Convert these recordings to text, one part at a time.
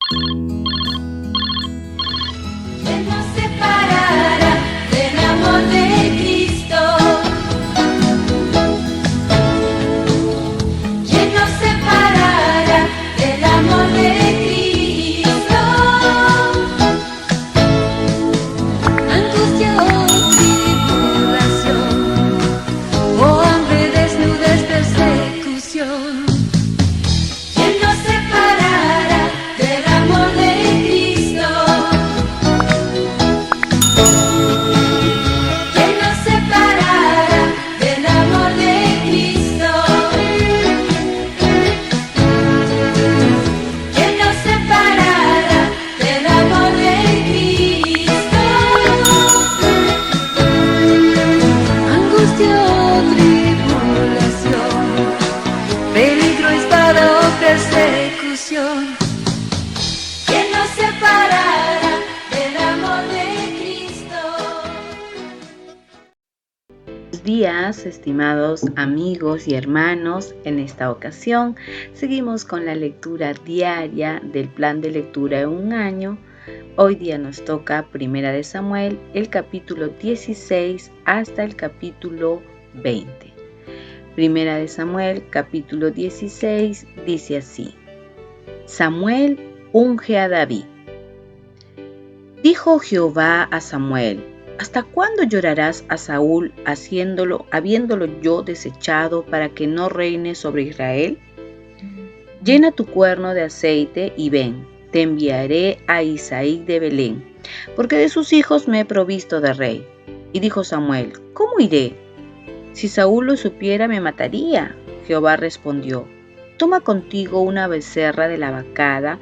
¿Quién nos separará del amor de Cristo? ¿Quién nos separará del amor de Cristo? Angustia o tribulación, o hambre, desnudez, persecución. ¿Quién nos separará del amor de Cristo? ¿Quién nos separará del amor de Cristo? ¿Quién nos separará del amor de Cristo? Angustia o tribulación, peligro, espada o persecución. ¿Quién nos separará del amor de Cristo? Buenos días, estimados amigos y hermanos. En esta ocasión seguimos con la lectura diaria del plan de lectura en un año. Hoy día nos toca Primera de Samuel, el capítulo 16 hasta el capítulo 20. Primera de Samuel, capítulo 16, dice así: Samuel unge a David. Dijo Jehová a Samuel: ¿Hasta cuándo llorarás a Saúl habiéndolo yo desechado para que no reine sobre Israel? Llena tu cuerno de aceite y ven, te enviaré a Isaí de Belén, porque de sus hijos me he provisto de rey. Y dijo Samuel: ¿Cómo iré? Si Saúl lo supiera, me mataría. Jehová respondió: Toma contigo una becerra de la vacada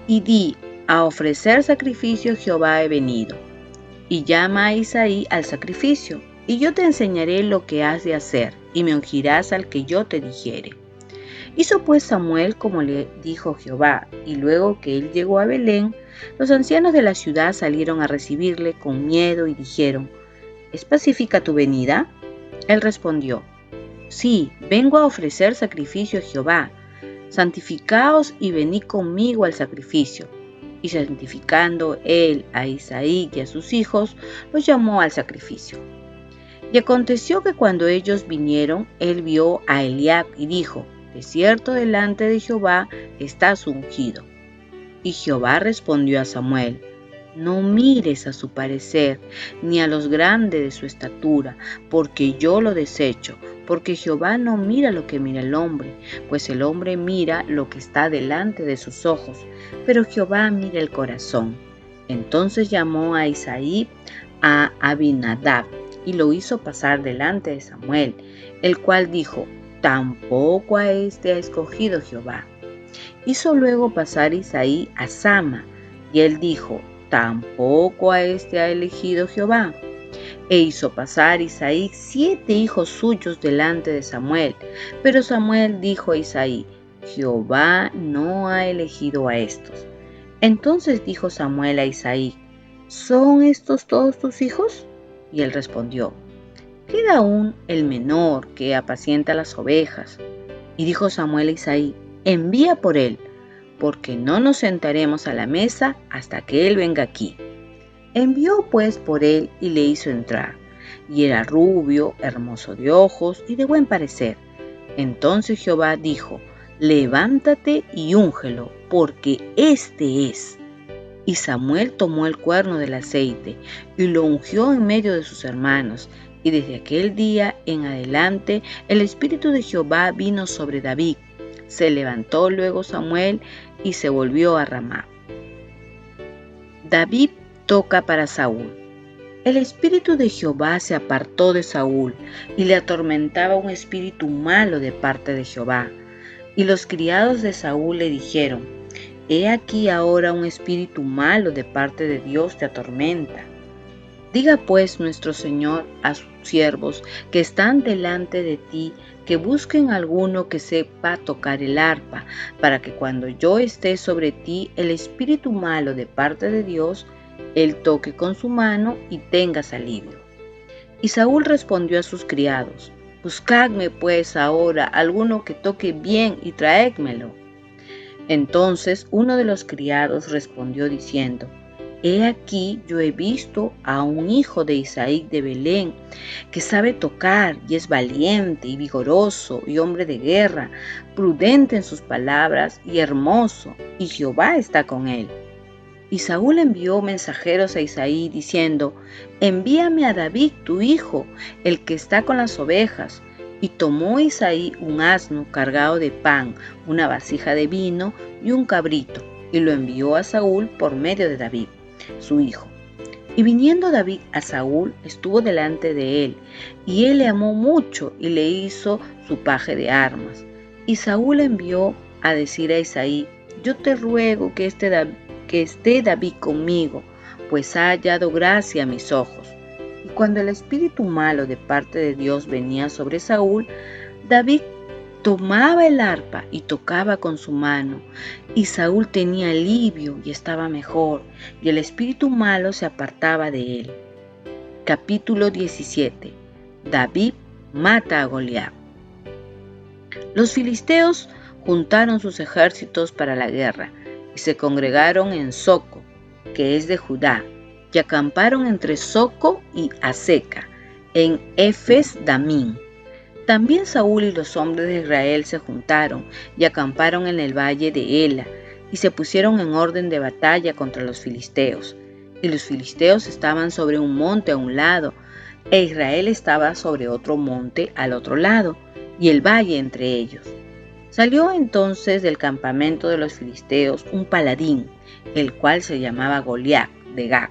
y di: a ofrecer sacrificio Jehová he venido. Y llama a Isaí al sacrificio, y yo te enseñaré lo que has de hacer, y me ungirás al que yo te dijere. Hizo pues Samuel como le dijo Jehová, y luego que él llegó a Belén, los ancianos de la ciudad salieron a recibirle con miedo y dijeron: ¿Es pacífica tu venida? Él respondió: Sí, vengo a ofrecer sacrificio a Jehová. Santificaos y venid conmigo al sacrificio. Y santificando él a Isaí y a sus hijos, los llamó al sacrificio. Y aconteció que cuando ellos vinieron, él vio a Eliab y dijo: De cierto delante de Jehová estás ungido. Y Jehová respondió a Samuel: No mires a su parecer, ni a los grandes de su estatura, porque yo lo desecho. Porque Jehová no mira lo que mira el hombre, pues el hombre mira lo que está delante de sus ojos, pero Jehová mira el corazón. Entonces llamó a Isaí a Abinadab y lo hizo pasar delante de Samuel, el cual dijo: Tampoco a este ha escogido Jehová. Hizo luego pasar Isaí a Sama, y él dijo: Tampoco a este ha elegido Jehová. E hizo pasar Isaí 7 hijos suyos delante de Samuel. Pero Samuel dijo a Isaí: Jehová no ha elegido a estos. Entonces dijo Samuel a Isaí: ¿Son estos todos tus hijos? Y él respondió: Queda aún el menor que apacienta las ovejas. Y dijo Samuel a Isaí: Envía por él, porque no nos sentaremos a la mesa hasta que él venga aquí. Envió pues por él y le hizo entrar, y era rubio, hermoso de ojos y de buen parecer. Entonces Jehová dijo: Levántate y úngelo, porque éste es. Y Samuel tomó el cuerno del aceite y lo ungió en medio de sus hermanos, y desde aquel día en adelante el Espíritu de Jehová vino sobre David. Se levantó luego Samuel y se volvió a Ramá. David toca para Saúl. El espíritu de Jehová se apartó de Saúl, y le atormentaba un espíritu malo de parte de Jehová. Y los criados de Saúl le dijeron: He aquí ahora un espíritu malo de parte de Dios te atormenta. Diga pues nuestro Señor a sus siervos que están delante de ti, que busquen alguno que sepa tocar el arpa, para que cuando yo esté sobre ti, el espíritu malo de parte de Dios, él toque con su mano y tengas alivio. Y Saúl respondió a sus criados: Buscadme pues ahora alguno que toque bien y traédmelo. Entonces uno de los criados respondió diciendo: He aquí yo he visto a un hijo de Isaí de Belén, que sabe tocar y es valiente y vigoroso y hombre de guerra, prudente en sus palabras y hermoso, y Jehová está con él. Y Saúl envió mensajeros a Isaí diciendo: Envíame a David tu hijo, el que está con las ovejas. Y tomó Isaí un asno cargado de pan, una vasija de vino y un cabrito, y lo envió a Saúl por medio de David, su hijo. Y viniendo David a Saúl, estuvo delante de él, y él le amó mucho y le hizo su paje de armas. Y Saúl envió a decir a Isaí: Yo te ruego que esté David conmigo, pues ha hallado gracia a mis ojos. Y cuando el espíritu malo de parte de Dios venía sobre Saúl, David tomaba el arpa y tocaba con su mano, y Saúl tenía alivio y estaba mejor, y el espíritu malo se apartaba de él. Capítulo 17. David mata a Goliat. Los filisteos juntaron sus ejércitos para la guerra, y se congregaron en Soco, que es de Judá, y acamparon entre Soco y Aseca, en Efes-Damín. También Saúl y los hombres de Israel se juntaron y acamparon en el valle de Ela, y se pusieron en orden de batalla contra los filisteos. Y los filisteos estaban sobre un monte a un lado, e Israel estaba sobre otro monte al otro lado, y el valle entre ellos. Salió entonces del campamento de los filisteos un paladín, el cual se llamaba Goliat de Gat,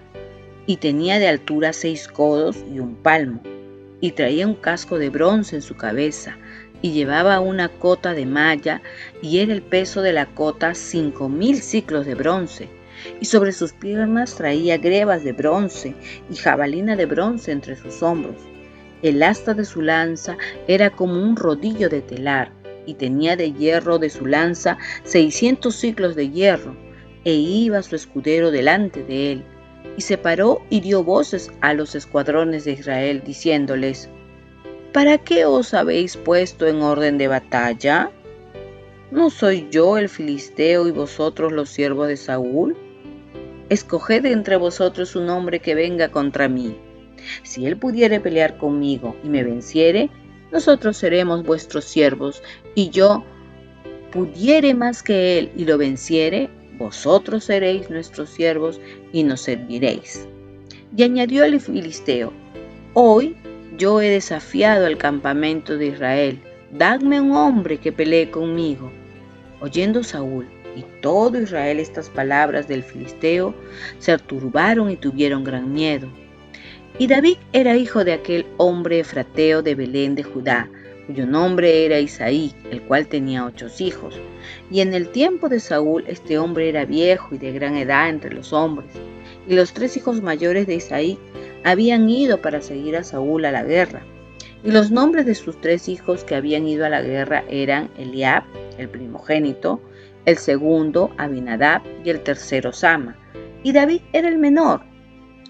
y tenía de altura 6 codos y un palmo, y traía un casco de bronce en su cabeza, y llevaba una cota de malla, y era el peso de la cota 5,000 siclos de bronce, y sobre sus piernas traía grebas de bronce y jabalina de bronce entre sus hombros. El asta de su lanza era como un rodillo de telar, y tenía de hierro de su lanza 600 siclos de hierro, e iba su escudero delante de él. Y se paró y dio voces a los escuadrones de Israel, diciéndoles: ¿Para qué os habéis puesto en orden de batalla? ¿No soy yo el filisteo y vosotros los siervos de Saúl? Escoged entre vosotros un hombre que venga contra mí. Si él pudiere pelear conmigo y me venciere, nosotros seremos vuestros siervos, y yo pudiere más que él y lo venciere, vosotros seréis nuestros siervos y nos serviréis. Y añadió el filisteo: Hoy yo he desafiado al campamento de Israel, dadme un hombre que pelee conmigo. Oyendo Saúl y todo Israel estas palabras del filisteo, se turbaron y tuvieron gran miedo. Y David era hijo de aquel hombre efrateo de Belén de Judá, cuyo nombre era Isaí, el cual tenía 8 hijos. Y en el tiempo de Saúl este hombre era viejo y de gran edad entre los hombres. Y los 3 hijos mayores de Isaí habían ido para seguir a Saúl a la guerra. Y los nombres de sus 3 hijos que habían ido a la guerra eran Eliab, el primogénito, el segundo Abinadab y el tercero Sama. Y David era el menor.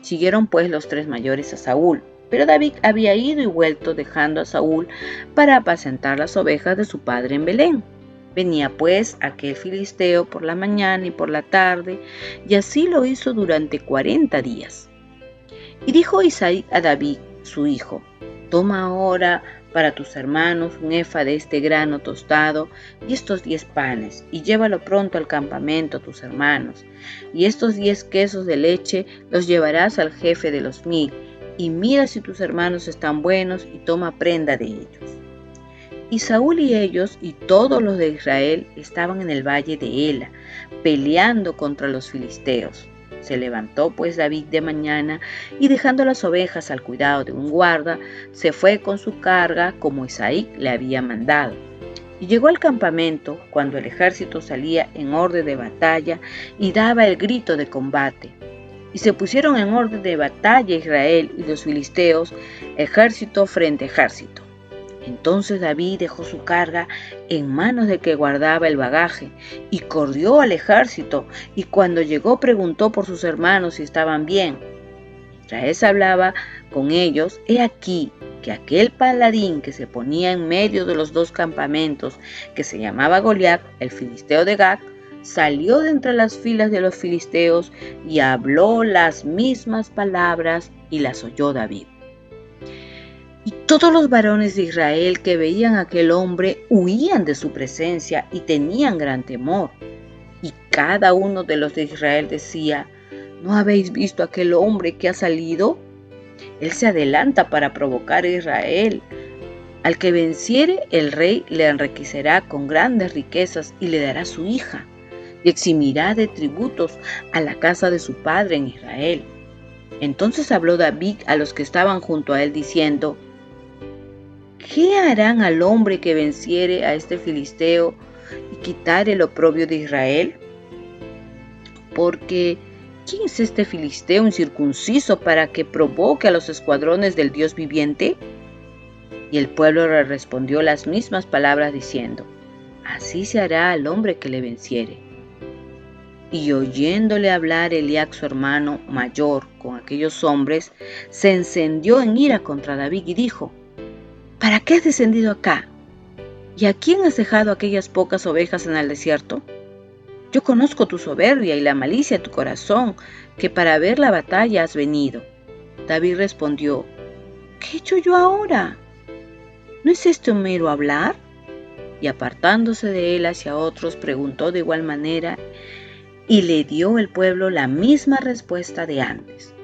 Siguieron pues los 3 mayores a Saúl, pero David había ido y vuelto dejando a Saúl para apacentar las ovejas de su padre en Belén. Venía pues aquel filisteo por la mañana y por la tarde, y así lo hizo durante 40 días. Y dijo Isaí a David, su hijo: Toma ahora para tus hermanos un efa de este grano tostado y estos 10 panes, y llévalo pronto al campamento a tus hermanos. Y estos 10 quesos de leche los llevarás al jefe de los 1000, y mira si tus hermanos están buenos, y toma prenda de ellos. Y Saúl y ellos y todos los de Israel estaban en el valle de Ela, peleando contra los filisteos. Se levantó pues David de mañana, y dejando las ovejas al cuidado de un guarda, se fue con su carga como Isaí le había mandado. Y llegó al campamento cuando el ejército salía en orden de batalla y daba el grito de combate. Y se pusieron en orden de batalla Israel y los filisteos, ejército frente a ejército. Entonces David dejó su carga en manos del que guardaba el bagaje y corrió al ejército, y cuando llegó preguntó por sus hermanos si estaban bien. Mientras hablaba con ellos, he aquí que aquel paladín que se ponía en medio de los 2 campamentos, que se llamaba Goliat, el filisteo de Gat, salió de entre las filas de los filisteos y habló las mismas palabras y las oyó David. Y todos los varones de Israel que veían a aquel hombre huían de su presencia y tenían gran temor. Y cada uno de los de Israel decía: ¿no habéis visto a aquel hombre que ha salido? Él se adelanta para provocar a Israel. Al que venciere, el rey le enriquecerá con grandes riquezas y le dará su hija, y eximirá de tributos a la casa de su padre en Israel. Entonces habló David a los que estaban junto a él, diciendo: ¿qué harán al hombre que venciere a este filisteo y quitare el oprobio de Israel? Porque ¿quién es este filisteo incircunciso para que provoque a los escuadrones del Dios viviente? Y el pueblo le respondió las mismas palabras diciendo: así se hará al hombre que le venciere. Y oyéndole hablar Eliab su hermano mayor con aquellos hombres, se encendió en ira contra David y dijo: ¿para qué has descendido acá? ¿Y a quién has dejado aquellas pocas ovejas en el desierto? Yo conozco tu soberbia y la malicia de tu corazón, que para ver la batalla has venido. David respondió: ¿qué he hecho yo ahora? ¿No es esto un mero hablar? Y apartándose de él hacia otros, preguntó de igual manera, y le dio el pueblo la misma respuesta de antes.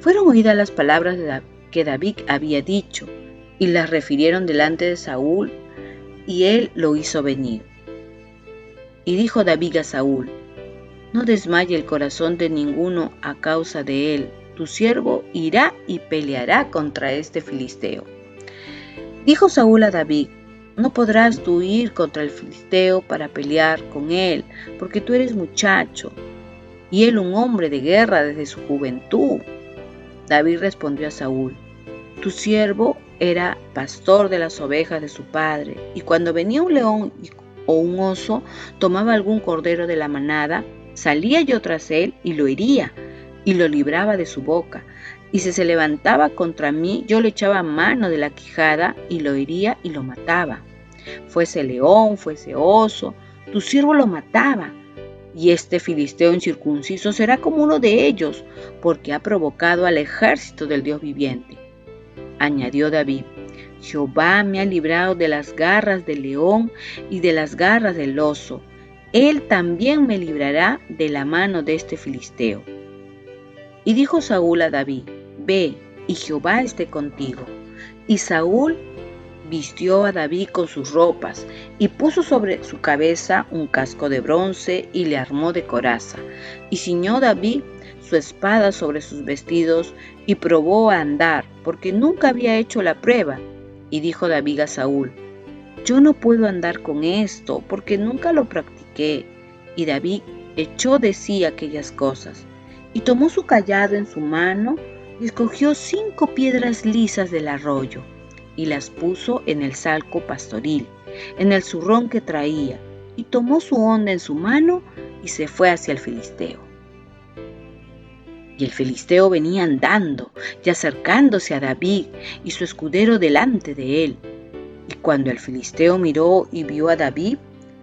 Fueron oídas las palabras que David había dicho, y las refirieron delante de Saúl, y él lo hizo venir. Y dijo David a Saúl: no desmaye el corazón de ninguno a causa de él, tu siervo irá y peleará contra este filisteo. Dijo Saúl a David: no podrás tú ir contra el filisteo para pelear con él, porque tú eres muchacho, y él un hombre de guerra desde su juventud. David respondió a Saúl: tu siervo era pastor de las ovejas de su padre, y cuando venía un león o un oso, tomaba algún cordero de la manada, salía yo tras él y lo hería, y lo libraba de su boca. Y si se levantaba contra mí, yo le echaba mano de la quijada y lo hería y lo mataba. Fuese león, fuese oso, tu siervo lo mataba. Y este filisteo incircunciso será como uno de ellos, porque ha provocado al ejército del Dios viviente. Añadió David: Jehová me ha librado de las garras del león y de las garras del oso. Él también me librará de la mano de este filisteo. Y dijo Saúl a David: ve, y Jehová esté contigo. Y Saúl vistió a David con sus ropas, y puso sobre su cabeza un casco de bronce, y le armó de coraza. Y ciñó David su espada sobre sus vestidos, y probó a andar, porque nunca había hecho la prueba. Y dijo David a Saúl: yo no puedo andar con esto, porque nunca lo practiqué. Y David echó de sí aquellas cosas, y tomó su cayado en su mano, y escogió 5 piedras lisas del arroyo, y las puso en el salco pastoril, en el zurrón que traía, y tomó su honda en su mano, y se fue hacia el filisteo. Y el filisteo venía andando y acercándose a David, y su escudero delante de él. Y cuando el filisteo miró y vio a David,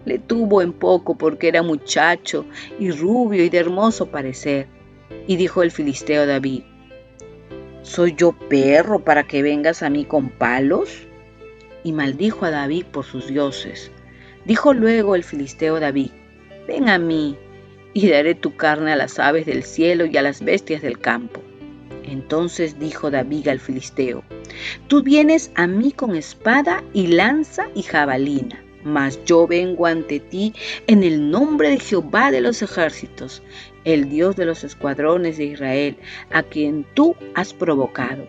le tuvo en poco, porque era muchacho y rubio y de hermoso parecer. Y dijo el filisteo a David: ¿soy yo perro para que vengas a mí con palos? Y maldijo a David por sus dioses. Dijo luego el filisteo a David: ven a mí, y daré tu carne a las aves del cielo y a las bestias del campo. Entonces dijo David al filisteo: tú vienes a mí con espada y lanza y jabalina, mas yo vengo ante ti en el nombre de Jehová de los ejércitos, el Dios de los escuadrones de Israel, a quien tú has provocado.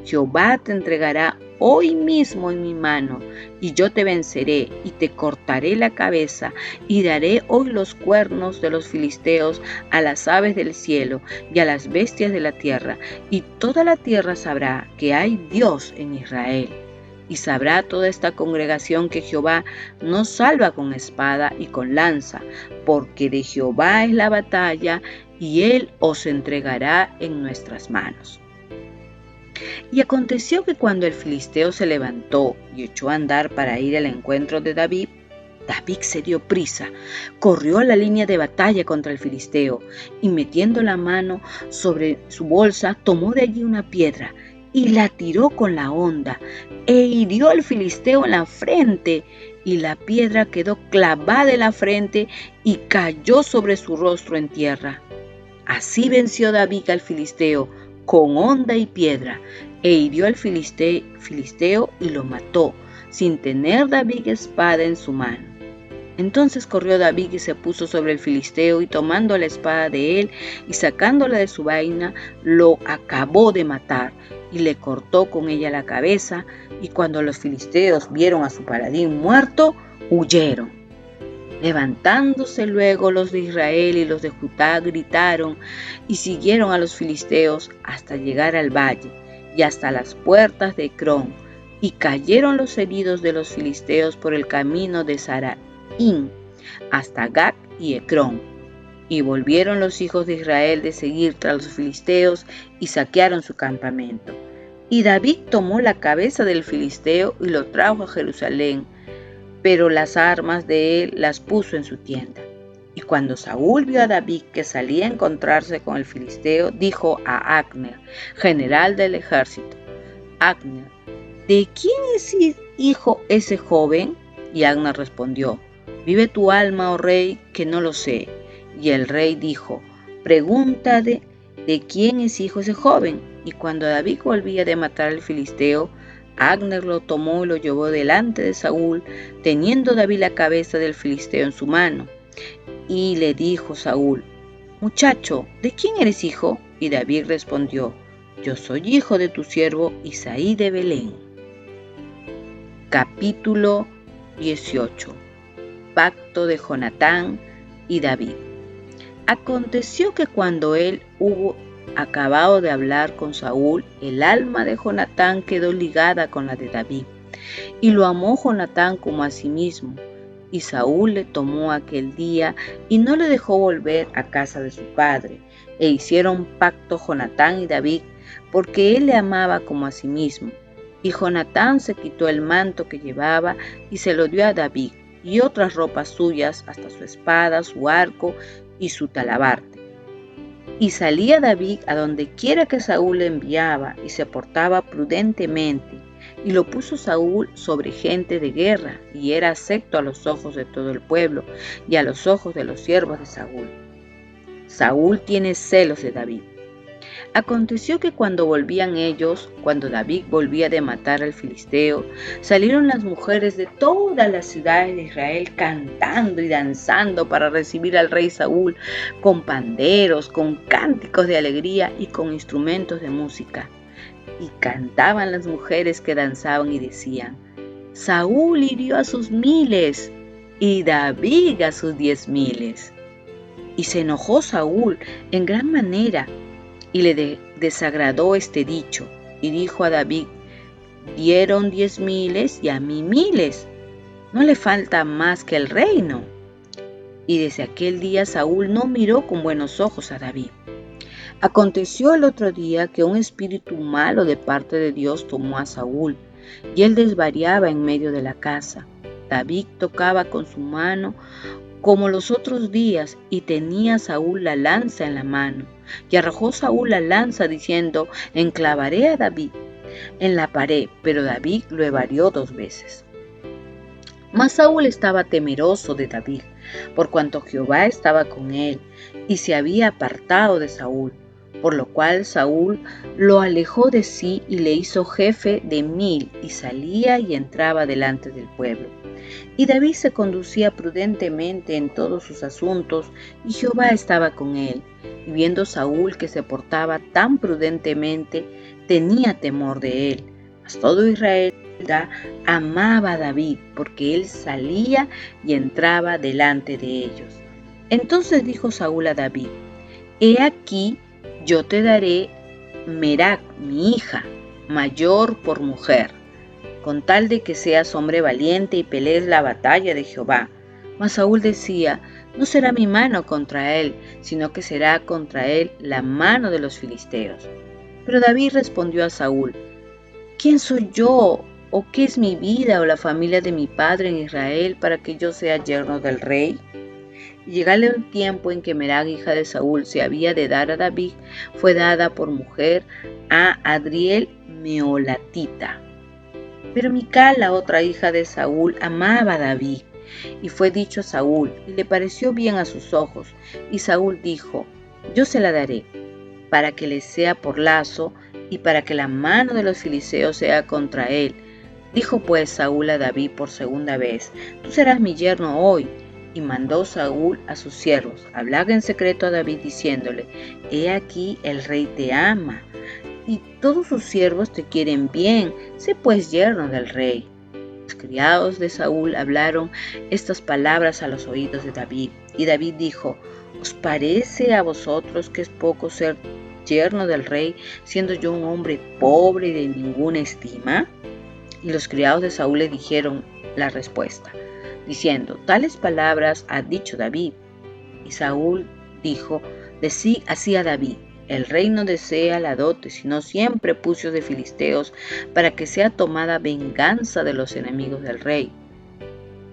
Jehová te entregará hoy mismo en mi mano, y yo te venceré, y te cortaré la cabeza, y daré hoy los cuernos de los filisteos a las aves del cielo y a las bestias de la tierra, y toda la tierra sabrá que hay Dios en Israel. Y sabrá toda esta congregación que Jehová no salva con espada y con lanza, porque de Jehová es la batalla, y él os entregará en nuestras manos. Y aconteció que cuando el filisteo se levantó y echó a andar para ir al encuentro de David, David se dio prisa, corrió a la línea de batalla contra el filisteo y metiendo la mano sobre su bolsa tomó de allí una piedra y la tiró con la honda e hirió al filisteo en la frente y la piedra quedó clavada en la frente y cayó sobre su rostro en tierra. Así venció David al filisteo con honda y piedra e hirió al filisteo y lo mató, sin tener David espada en su mano. Entonces corrió David y se puso sobre el filisteo y tomando la espada de él y sacándola de su vaina, lo acabó de matar y le cortó con ella la cabeza. Y cuando los filisteos vieron a su paladín muerto, huyeron. Levantándose luego los de Israel y los de Judá gritaron y siguieron a los filisteos hasta llegar al valle y hasta las puertas de Ecrón. Y cayeron los heridos de los filisteos por el camino de Saraín hasta Gat y Ecrón. Y volvieron los hijos de Israel de seguir tras los filisteos y saquearon su campamento. Y David tomó la cabeza del filisteo y lo trajo a Jerusalén, pero las armas de él las puso en su tienda. Y cuando Saúl vio a David que salía a encontrarse con el filisteo, dijo a Abner, general del ejército: Abner, ¿de quién es hijo ese joven? Y Abner respondió: vive tu alma, oh rey, que no lo sé. Y el rey dijo: pregúntale de quién es hijo ese joven. Y cuando David volvía de matar al filisteo, Abner lo tomó y lo llevó delante de Saúl, teniendo David la cabeza del filisteo en su mano. Y le dijo Saúl: muchacho, ¿de quién eres hijo? Y David respondió: yo soy hijo de tu siervo Isaí de Belén. Capítulo 18. Pacto de Jonatán y David. Aconteció que cuando él hubo acabado de hablar con Saúl, el alma de Jonatán quedó ligada con la de David, y lo amó Jonatán como a sí mismo. Y Saúl le tomó aquel día y no le dejó volver a casa de su padre, e hicieron pacto Jonatán y David, porque él le amaba como a sí mismo. Y Jonatán se quitó el manto que llevaba y se lo dio a David, y otras ropas suyas, hasta su espada, su arco y su talabarte. Y salía David a donde quiera que Saúl le enviaba, y se portaba prudentemente, y lo puso Saúl sobre gente de guerra, y era acepto a los ojos de todo el pueblo, y a los ojos de los siervos de Saúl. Saúl tiene celos de David. Aconteció que cuando David volvía de matar al filisteo, salieron las mujeres de todas las ciudades de Israel cantando y danzando para recibir al rey Saúl, con panderos, con cánticos de alegría y con instrumentos de música. Y cantaban las mujeres que danzaban y decían: Saúl hirió a sus 1000 y David a sus 10,000. Y se enojó Saúl en gran manera, y le desagradó este dicho, y dijo a David: dieron 10,000 y a mí 1000, no le falta más que el reino. Y desde aquel día Saúl no miró con buenos ojos a David. Aconteció el otro día que un espíritu malo de parte de Dios tomó a Saúl, y él desvariaba en medio de la casa. David tocaba con su mano como los otros días, y tenía Saúl la lanza en la mano. Y arrojó Saúl la lanza diciendo: enclavaré a David en la pared, pero David lo evadió 2 veces. Mas Saúl estaba temeroso de David, por cuanto Jehová estaba con él, y se había apartado de Saúl, por lo cual Saúl lo alejó de sí y le hizo jefe de 1000, y salía y entraba delante del pueblo. Y David se conducía prudentemente en todos sus asuntos, y Jehová estaba con él. Y viendo Saúl que se portaba tan prudentemente, tenía temor de él. Mas todo Israel amaba a David, porque él salía y entraba delante de ellos. Entonces dijo Saúl a David: he aquí, yo te daré Merac, mi hija, mayor por mujer, con tal de que seas hombre valiente y pelees la batalla de Jehová. Mas Saúl decía: no será mi mano contra él, sino que será contra él la mano de los filisteos. Pero David respondió a Saúl: ¿quién soy yo ¿O qué es mi vida o la familia de mi padre en Israel para que yo sea yerno del rey? Y llegado el tiempo en que Merab, hija de Saúl, se había de dar a David, fue dada por mujer a Adriel Meolatita. Pero Mical, la otra hija de Saúl, amaba a David. Y fue dicho a Saúl, y le pareció bien a sus ojos. Y Saúl dijo, yo se la daré, para que le sea por lazo, y para que la mano de los filisteos sea contra él. Dijo pues Saúl a David por segunda vez, tú serás mi yerno hoy. Y mandó Saúl a sus siervos, hablar en secreto a David diciéndole, he aquí el rey te ama, y todos sus siervos te quieren bien, sé pues yerno del rey. Los criados de Saúl hablaron estas palabras a los oídos de David, y David dijo, ¿os parece a vosotros que es poco ser yerno del rey, siendo yo un hombre pobre y de ninguna estima? Y los criados de Saúl le dijeron la respuesta, diciendo, tales palabras ha dicho David. Y Saúl dijo, decí así a David, el rey no desea la dote, sino 100 prepucios de filisteos, para que sea tomada venganza de los enemigos del rey.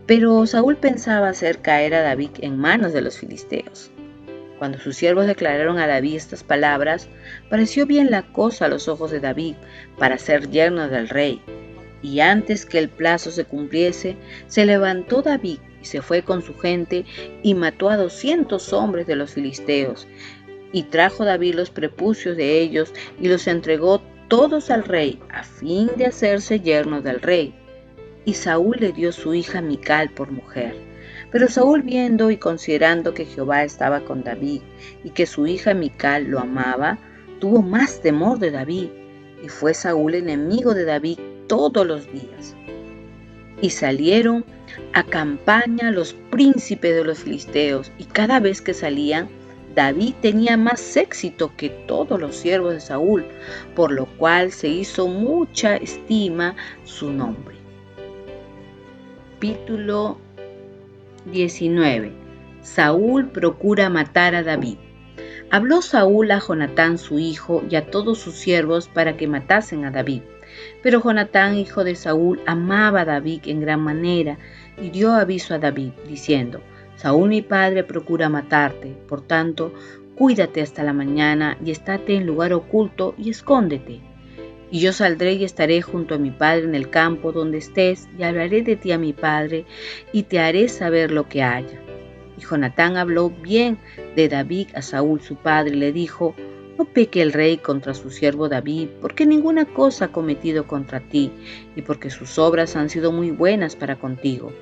Pero Saúl pensaba hacer caer a David en manos de los filisteos. Cuando sus siervos declararon a David estas palabras, pareció bien la cosa a los ojos de David para ser yerno del rey. Y antes que el plazo se cumpliese, se levantó David y se fue con su gente y mató a 200 hombres de los filisteos. Y trajo David los prepucios de ellos y los entregó todos al rey, a fin de hacerse yerno del rey. Y Saúl le dio su hija Mical por mujer. Pero Saúl, viendo y considerando que Jehová estaba con David y que su hija Mical lo amaba, tuvo más temor de David. Y fue Saúl enemigo de David todos los días. Y salieron a campaña los príncipes de los filisteos, y cada vez que salían, David tenía más éxito que todos los siervos de Saúl, por lo cual se hizo mucha estima su nombre. Capítulo 19. Saúl procura matar a David. Habló Saúl a Jonatán su hijo y a todos sus siervos para que matasen a David. Pero Jonatán, hijo de Saúl, amaba a David en gran manera y dio aviso a David, diciendo, Saúl mi padre procura matarte, por tanto, cuídate hasta la mañana y estate en lugar oculto y escóndete. Y yo saldré y estaré junto a mi padre en el campo donde estés y hablaré de ti a mi padre y te haré saber lo que haya. Y Jonatán habló bien de David a Saúl su padre y le dijo, no peque el rey contra su siervo David, porque ninguna cosa ha cometido contra ti, y porque sus obras han sido muy buenas para contigo.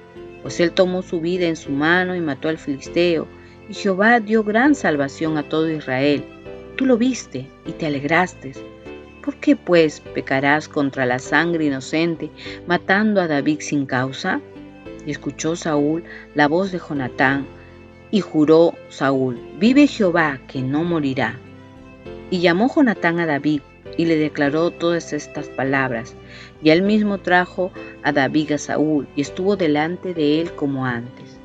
Pues él tomó su vida en su mano y mató al filisteo, y Jehová dio gran salvación a todo Israel. Tú lo viste y te alegraste. ¿Por qué, pues, pecarás contra la sangre inocente, matando a David sin causa? Y escuchó Saúl la voz de Jonatán, y juró Saúl, vive Jehová, que no morirá. Y llamó Jonatán a David, y le declaró todas estas palabras. Y él mismo trajo a David a Saúl, y estuvo delante de él como antes.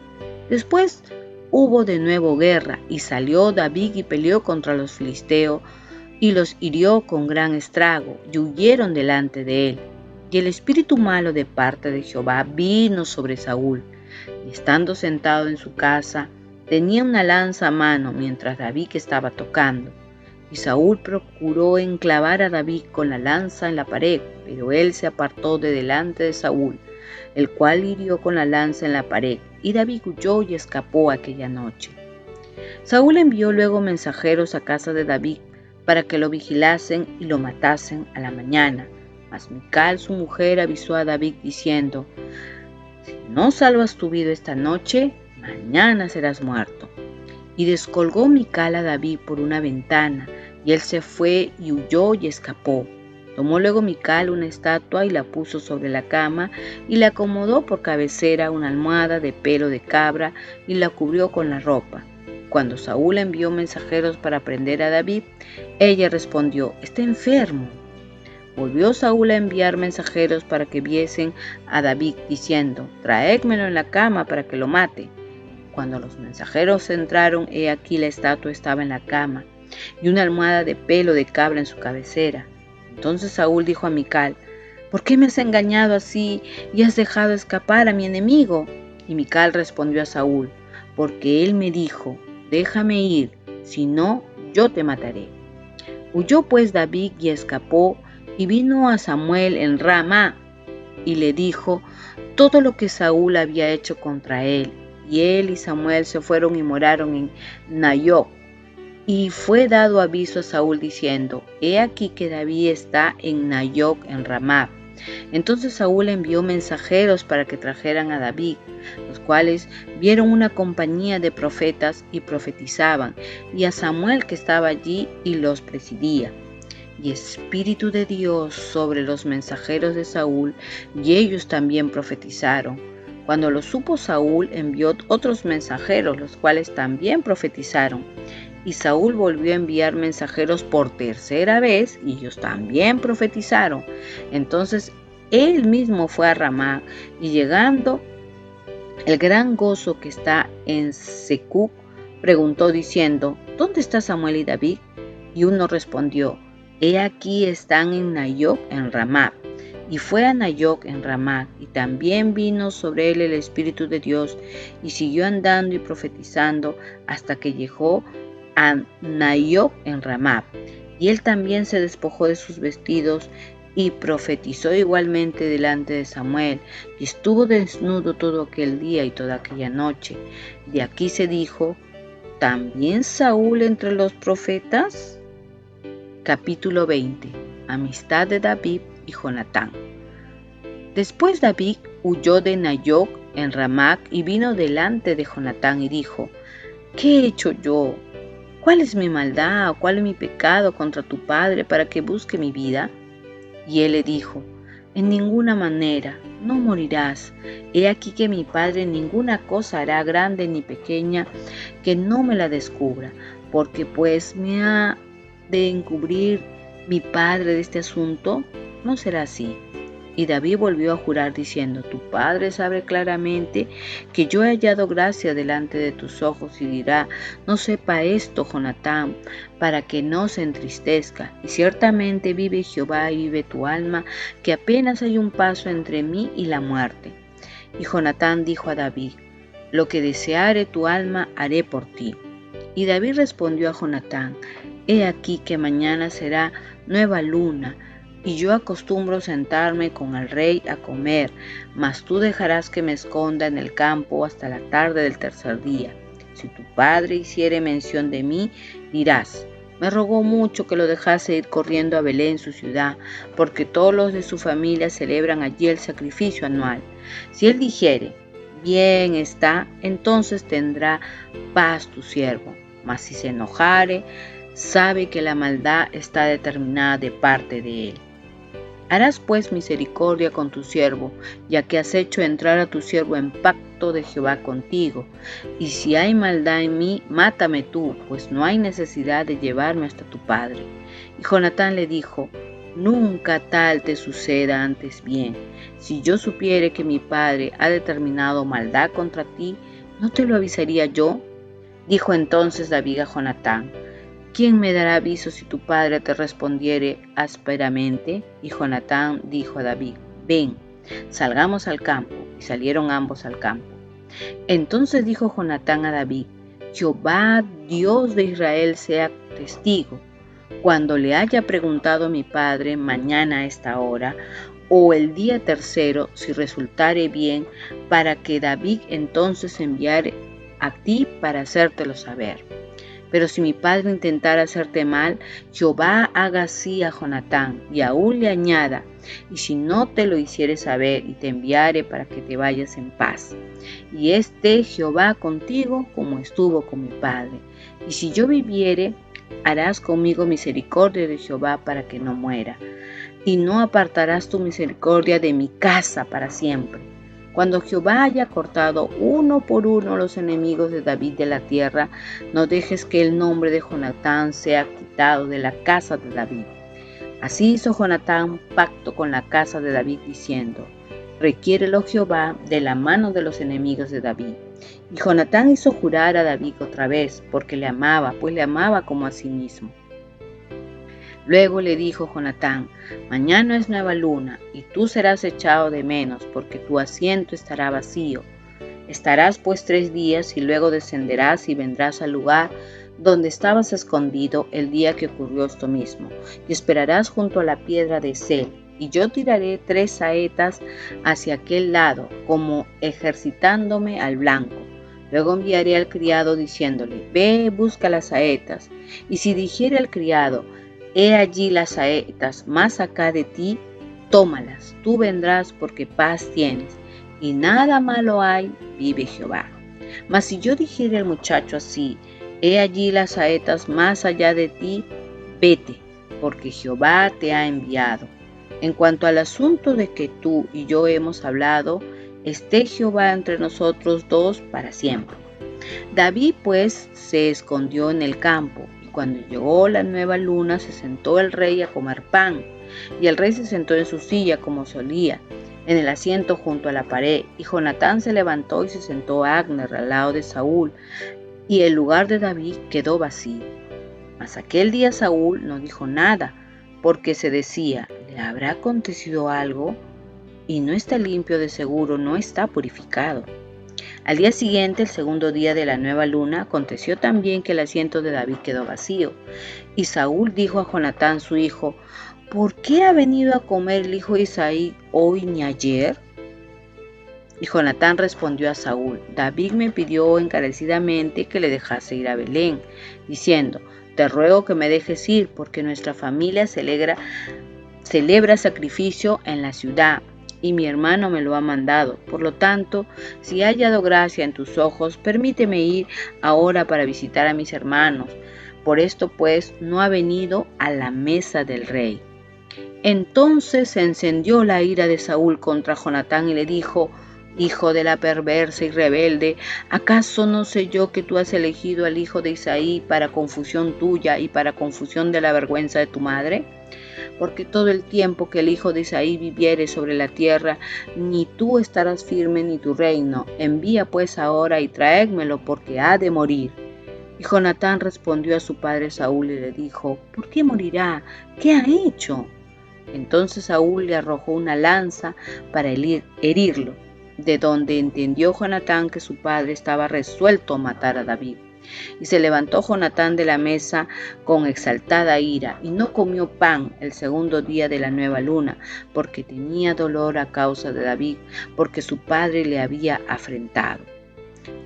Después hubo de nuevo guerra, y salió David y peleó contra los filisteos, y los hirió con gran estrago, y huyeron delante de él. Y el espíritu malo de parte de Jehová vino sobre Saúl, y estando sentado en su casa, tenía una lanza a mano mientras David estaba tocando. Y Saúl procuró enclavar a David con la lanza en la pared, pero él se apartó de delante de Saúl, el cual hirió con la lanza en la pared, y David huyó y escapó aquella noche. Saúl envió luego mensajeros a casa de David para que lo vigilasen y lo matasen a la mañana. Mas Mical, su mujer, avisó a David diciendo, si no salvas tu vida esta noche, mañana serás muerto. Y descolgó Mical a David por una ventana, y él se fue y huyó y escapó. Tomó luego Mical una estatua y la puso sobre la cama, y le acomodó por cabecera una almohada de pelo de cabra, y la cubrió con la ropa. Cuando Saúl envió mensajeros para prender a David, ella respondió, está enfermo. Volvió Saúl a enviar mensajeros para que viesen a David, diciendo, traédmelo en la cama para que lo mate. Cuando los mensajeros entraron, he aquí la estatua estaba en la cama, y una almohada de pelo de cabra en su cabecera. Entonces Saúl dijo a Mical, ¿por qué me has engañado así y has dejado escapar a mi enemigo? Y Mical respondió a Saúl, porque él me dijo, déjame ir, si no, yo te mataré. Huyó pues David y escapó, y vino a Samuel en Ramá, y le dijo todo lo que Saúl había hecho contra él. Y él y Samuel se fueron y moraron en Nayoc. Y fue dado aviso a Saúl diciendo, he aquí que David está en Nayoc en Ramá. Entonces Saúl envió mensajeros para que trajeran a David, los cuales vieron una compañía de profetas y profetizaban, y a Samuel que estaba allí y los presidía. Y Espíritu de Dios sobre los mensajeros de Saúl, y ellos también profetizaron. Cuando lo supo Saúl, envió otros mensajeros, los cuales también profetizaron. Y Saúl volvió a enviar mensajeros por tercera vez, y ellos también profetizaron. Entonces él mismo fue a Ramá, y llegando el gran gozo que está en Secuc, preguntó diciendo, ¿dónde está Samuel y David? Y uno respondió, he aquí están en Nayoc en Ramá. Y fue a Nayoc en Ramá, y también vino sobre él el Espíritu de Dios, y siguió andando y profetizando hasta que llegó a Nayoc en Ramá. Y él también se despojó de sus vestidos y profetizó igualmente delante de Samuel, y estuvo desnudo todo aquel día y toda aquella noche. De aquí se dijo, ¿también Saúl entre los profetas? Capítulo 20. Amistad de David y Jonatán. Después David huyó de Nayoc en Ramá y vino delante de Jonatán y dijo, ¿qué he hecho yo? ¿Cuál es mi maldad o cuál es mi pecado contra tu padre para que busque mi vida? Y él le dijo, en ninguna manera, no morirás. He aquí que mi padre ninguna cosa hará grande ni pequeña que no me la descubra, porque pues me ha de encubrir mi padre de este asunto, no será así. Y David volvió a jurar diciendo, tu padre sabe claramente que yo he hallado gracia delante de tus ojos, y dirá, no sepa esto Jonatán, para que no se entristezca. Y ciertamente vive Jehová y vive tu alma, que apenas hay un paso entre mí y la muerte. Y Jonatán dijo a David, lo que deseare tu alma haré por ti. Y David respondió a Jonatán, he aquí que mañana será nueva luna, y yo acostumbro sentarme con el rey a comer, mas tú dejarás que me esconda en el campo hasta la tarde del tercer día. Si tu padre hiciere mención de mí, dirás, me rogó mucho que lo dejase ir corriendo a Belén, su ciudad, porque todos los de su familia celebran allí el sacrificio anual. Si él dijere, bien está, entonces tendrá paz tu siervo, mas si se enojare, sabe que la maldad está determinada de parte de él. Harás pues misericordia con tu siervo, ya que has hecho entrar a tu siervo en pacto de Jehová contigo. Y si hay maldad en mí, mátame tú, pues no hay necesidad de llevarme hasta tu padre. Y Jonatán le dijo, nunca tal te suceda, antes bien. Si yo supiere que mi padre ha determinado maldad contra ti, ¿no te lo avisaría yo? Dijo entonces David a Jonatán, ¿quién me dará aviso si tu padre te respondiere ásperamente? Y Jonatán dijo a David, ven, salgamos al campo. Y salieron ambos al campo. Entonces dijo Jonatán a David, Jehová, Dios de Israel, sea testigo, cuando le haya preguntado a mi padre mañana a esta hora, o el día tercero, si resultare bien, para que David entonces enviare a ti para hacértelo saber. Pero si mi padre intentara hacerte mal, Jehová haga así a Jonatán, y aún le añada, y si no te lo hiciere saber, y te enviare para que te vayas en paz. Y esté Jehová contigo como estuvo con mi padre. Y si yo viviere, harás conmigo misericordia de Jehová para que no muera. Y no apartarás tu misericordia de mi casa para siempre. Cuando Jehová haya cortado uno por uno los enemigos de David de la tierra, no dejes que el nombre de Jonatán sea quitado de la casa de David. Así hizo Jonatán pacto con la casa de David, diciendo, requiérelo Jehová de la mano de los enemigos de David. Y Jonatán hizo jurar a David otra vez, porque le amaba, pues le amaba como a sí mismo. Luego le dijo Jonatán: mañana es nueva luna, y tú serás echado de menos, porque tu asiento estará vacío. Estarás pues 3 días, y luego descenderás y vendrás al lugar donde estabas escondido el día que ocurrió esto mismo, y esperarás junto a la piedra de Sel, y yo tiraré 3 saetas hacia aquel lado, como ejercitándome al blanco. Luego enviaré al criado diciéndole: ve, busca las saetas. Y si dijere al criado: he allí las saetas más acá de ti, tómalas, tú vendrás, porque paz tienes, y nada malo hay, vive Jehová. Mas si yo dijere al muchacho así: he allí las saetas más allá de ti, vete, porque Jehová te ha enviado. En cuanto al asunto de que tú y yo hemos hablado, esté Jehová entre nosotros dos para siempre. David pues se escondió en el campo, y cuando llegó la nueva luna se sentó el rey a comer pan, y el rey se sentó en su silla como solía, en el asiento junto a la pared, y Jonatán se levantó y se sentó a Abner al lado de Saúl, y el lugar de David quedó vacío. Mas aquel día Saúl no dijo nada, porque se decía: ¿le habrá acontecido algo? Y no está limpio, de seguro no está purificado. Al día siguiente, el segundo día de la nueva luna, aconteció también que el asiento de David quedó vacío. Y Saúl dijo a Jonatán su hijo: ¿por qué ha venido a comer el hijo de Isaí hoy ni ayer? Y Jonatán respondió a Saúl: David me pidió encarecidamente que le dejase ir a Belén, diciendo: te ruego que me dejes ir, porque nuestra familia celebra sacrificio en la ciudad, y mi hermano me lo ha mandado. Por lo tanto, si he hallado gracia en tus ojos, permíteme ir ahora para visitar a mis hermanos. Por esto pues no ha venido a la mesa del rey. Entonces se encendió la ira de Saúl contra Jonatán y le dijo: hijo de la perversa y rebelde, ¿acaso no sé yo que tú has elegido al hijo de Isaí para confusión tuya y para confusión de la vergüenza de tu madre? Porque todo el tiempo que el hijo de Isaí viviere sobre la tierra, ni tú estarás firme ni tu reino. Envía pues ahora y traédmelo, porque ha de morir. Y Jonatán respondió a su padre Saúl y le dijo: ¿por qué morirá? ¿Qué ha hecho? Entonces Saúl le arrojó una lanza para herirlo, de donde entendió Jonatán que su padre estaba resuelto a matar a David. Y se levantó Jonatán de la mesa con exaltada ira, y no comió pan el segundo día de la nueva luna, porque tenía dolor a causa de David, porque su padre le había afrentado.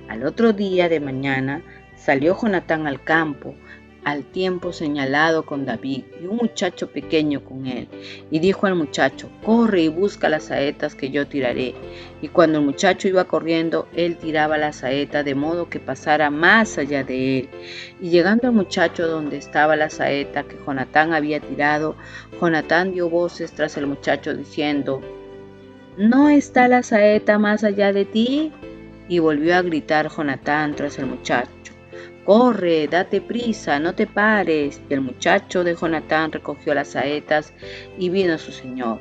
Al otro día de mañana salió Jonatán al campo, al tiempo señalado con David, y un muchacho pequeño con él, y dijo al muchacho: corre y busca las saetas que yo tiraré. Y cuando el muchacho iba corriendo, él tiraba la saeta de modo que pasara más allá de él. Y llegando al muchacho donde estaba la saeta que Jonatán había tirado, Jonatán dio voces tras el muchacho diciendo: ¿no está la saeta más allá de ti? Y volvió a gritar Jonatán tras el muchacho: corre, date prisa, no te pares. Y el muchacho de Jonatán recogió las saetas y vino a su señor.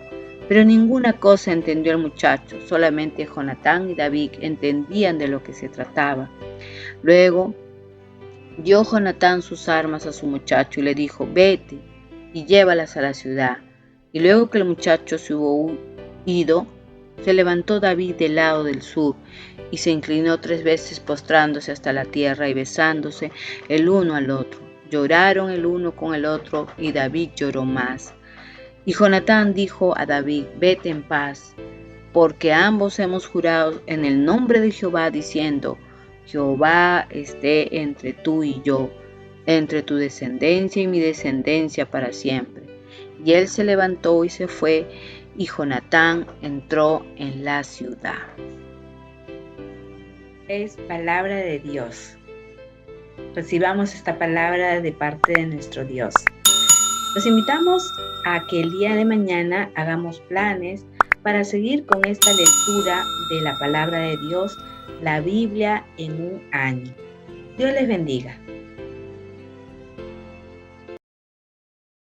Pero ninguna cosa entendió el muchacho, solamente Jonatán y David entendían de lo que se trataba. Luego dio Jonatán sus armas a su muchacho y le dijo: vete y llévalas a la ciudad. Y luego que el muchacho se hubo ido, se levantó David del lado del sur, y se inclinó 3 veces postrándose hasta la tierra y besándose el uno al otro. Lloraron el uno con el otro, y David lloró más. Y Jonatán dijo a David: vete en paz, porque ambos hemos jurado en el nombre de Jehová, diciendo: Jehová esté entre tú y yo, entre tu descendencia y mi descendencia para siempre. Y él se levantó y se fue, y Jonatán entró en la ciudad. Es palabra de Dios. Recibamos esta palabra de parte de nuestro Dios. Los invitamos a que el día de mañana hagamos planes para seguir con esta lectura de la palabra de Dios, la Biblia en un año. Dios les bendiga.